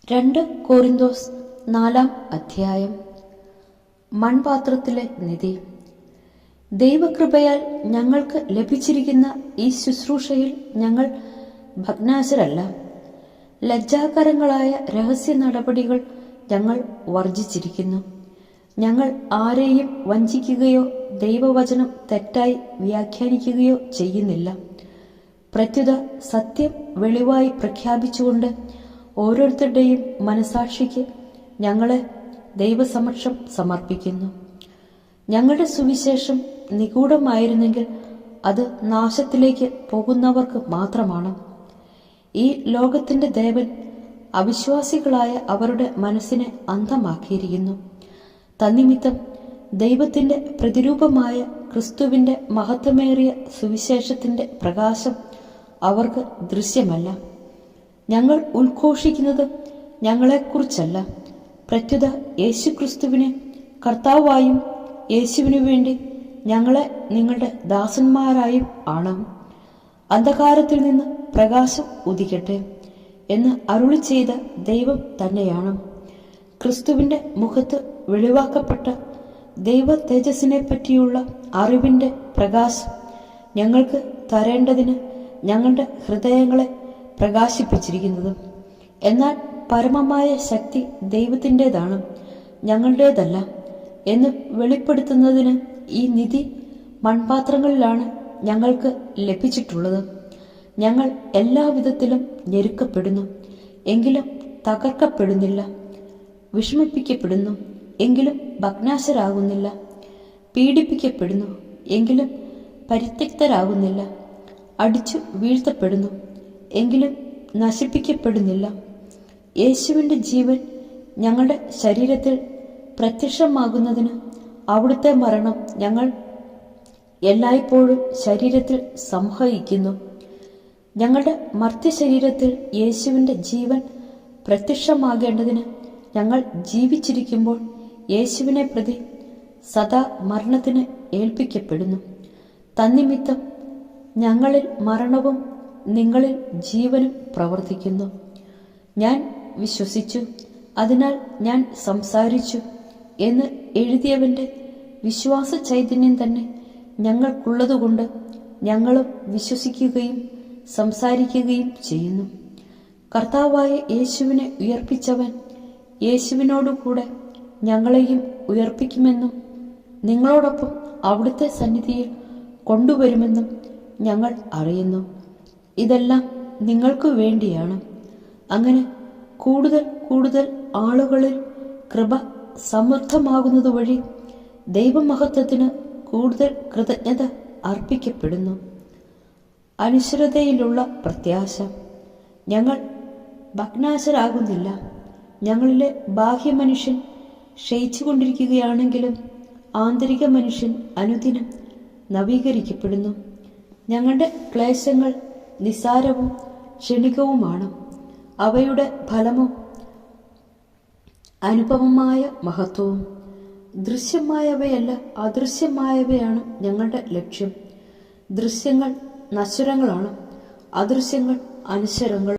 2 കൊരിന്തോസ് 4 അധ്യായം. മൺപാത്രത്തിലെ നിധി. ദൈവകൃപയാൽ ഞങ്ങൾക്ക് ലഭിച്ചിരിക്കുന്ന ഈ ശുശ്രൂഷയിൽ ഞങ്ങൾ ഭഗ്നാശരല്ല. ലജ്ജാകരങ്ങളായ രഹസ്യ നടപടികൾ ഞങ്ങൾ വർജിച്ചിരിക്കുന്നു. ഞങ്ങൾ ആരെയും വഞ്ചിക്കുകയോ ദൈവവചനം തെറ്റായി വ്യാഖ്യാനിക്കുകയോ ചെയ്യുന്നില്ല. പ്രത്യുത സത്യം വെളിവായി പ്രഖ്യാപിച്ചുകൊണ്ട് ഓരോരുത്തരുടെയും മനസാക്ഷിക്ക് ഞങ്ങളെ ദൈവസമക്ഷം സമർപ്പിക്കുന്നു. ഞങ്ങളുടെ സുവിശേഷം നിഗൂഢമായിരുന്നെങ്കിൽ അത് നാശത്തിലേക്ക് പോകുന്നവർക്ക് മാത്രമാണ്. ഈ ലോകത്തിന്റെ ദേവൻ അവിശ്വാസികളായ അവരുടെ മനസ്സിനെ അന്ധമാക്കിയിരിക്കുന്നു. തന്നിമിത്തം ദൈവത്തിന്റെ പ്രതിരൂപമായ ക്രിസ്തുവിന്റെ മഹത്വമേറിയ സുവിശേഷത്തിന്റെ പ്രകാശം അവർക്ക് ദൃശ്യമല്ല. ഞങ്ങൾ ഉദ്ഘോഷിക്കുന്നത് ഞങ്ങളെക്കുറിച്ചല്ല, പ്രത്യുത യേശുക്രിസ്തുവിനെ കർത്താവായും യേശുവിനു വേണ്ടി ഞങ്ങളെ നിങ്ങളുടെ ദാസന്മാരായും ആണ്. അന്ധകാരത്തിൽ നിന്ന് പ്രകാശം ഉദിക്കട്ടെ എന്ന് അരുളി ചെയ്ത ദൈവം തന്നെയാണ്. ക്രിസ്തുവിന്റെ മുഖത്ത് വെളിവാക്കപ്പെട്ട ദൈവ തേജസ്സിനെ പറ്റിയുള്ള അറിവിന്റെ പ്രകാശം ഞങ്ങൾക്ക് തരേണ്ടതിന് ഞങ്ങളുടെ ഹൃദയങ്ങളെ പ്രകാശിപ്പിച്ചിരിക്കുന്നത്. എന്നാൽ പരമമായ ശക്തി ദൈവത്തിൻ്റെതാണ്, ഞങ്ങളുടേതല്ല എന്ന് വെളിപ്പെടുത്തുന്നതിന് ഈ നിധി മൺപാത്രങ്ങളിലാണ് ഞങ്ങൾക്ക് ലഭിച്ചിട്ടുള്ളത്. ഞങ്ങൾ എല്ലാവിധത്തിലും ഞെരുക്കപ്പെടുന്നു, എങ്കിലും തകർക്കപ്പെടുന്നില്ല. വിഷമിപ്പിക്കപ്പെടുന്നു, എങ്കിലും ഭഗ്നാശരാകുന്നില്ല. പീഡിപ്പിക്കപ്പെടുന്നു, എങ്കിലും പരിത്യക്തരാകുന്നില്ല. അടിച്ചു വീഴ്ത്തപ്പെടുന്നു, എങ്കിലും നശിപ്പിക്കപ്പെടുന്നില്ല. യേശുവിൻ്റെ ജീവൻ ഞങ്ങളുടെ ശരീരത്തിൽ പ്രത്യക്ഷമാകുന്നതിന് അവിടുത്തെ മരണം ഞങ്ങൾ എല്ലായ്പ്പോഴും ശരീരത്തിൽ സംഭവിക്കുന്നു. ഞങ്ങളുടെ മർത്യശരീരത്തിൽ യേശുവിൻ്റെ ജീവൻ പ്രത്യക്ഷമാകേണ്ടതിന് ഞങ്ങൾ ജീവിച്ചിരിക്കുമ്പോൾ യേശുവിനെ പ്രതി സദാ മരണത്തിന് ഏൽപ്പിക്കപ്പെടുന്നു. തന്നിമിത്തം ഞങ്ങളിൽ മരണവും നിങ്ങളിൽ ജീവനും പ്രവർത്തിക്കുന്നു. ഞാൻ വിശ്വസിച്ചു, അതിനാൽ ഞാൻ സംസാരിച്ചു എന്ന് എഴുതിയവന്റെ വിശ്വാസ ചൈതന്യം തന്നെ ഞങ്ങൾക്കുള്ളതുകൊണ്ട് ഞങ്ങളും വിശ്വസിക്കുകയും സംസാരിക്കുകയും ചെയ്യുന്നു. കർത്താവായ യേശുവിനെ ഉയർപ്പിച്ചവൻ യേശുവിനോടുകൂടെ ഞങ്ങളെയും ഉയർപ്പിക്കുമെന്നും നിങ്ങളോടൊപ്പം അവിടുത്തെ സന്നിധിയിൽ കൊണ്ടുവരുമെന്നും ഞങ്ങൾ അറിയുന്നു. ഇതെല്ലാം നിങ്ങൾക്ക് വേണ്ടിയാണ്. അങ്ങനെ കൂടുതൽ കൂടുതൽ ആളുകളിൽ കൃപ സമൃദ്ധമാകുന്നതുവഴി ദൈവമഹത്വത്തിന് കൂടുതൽ കൃതജ്ഞത അർപ്പിക്കപ്പെടുന്നു. അനിശ്ചിതതയിലുള്ള പ്രത്യാശ. ഞങ്ങൾ ഭഗ്നാശരാകുന്നില്ല. ഞങ്ങളിലെ ബാഹ്യമനുഷ്യൻ ക്ഷയിച്ചുകൊണ്ടിരിക്കുകയാണെങ്കിലും ആന്തരിക മനുഷ്യൻ അനുദിനം നവീകരിക്കപ്പെടുന്നു. ഞങ്ങളുടെ ക്ലേശങ്ങൾ നിസ്സാരവും ക്ഷണികവുമാണ്. അവയുടെ ഫലമോ അനുപമമായ മഹത്വവും. ദൃശ്യമായവയല്ല, അദൃശ്യമായവയാണ് ഞങ്ങളുടെ ലക്ഷ്യം. ദൃശ്യങ്ങൾ നശ്വരങ്ങളാണ്, അദൃശ്യങ്ങൾ അനശ്വരങ്ങളും.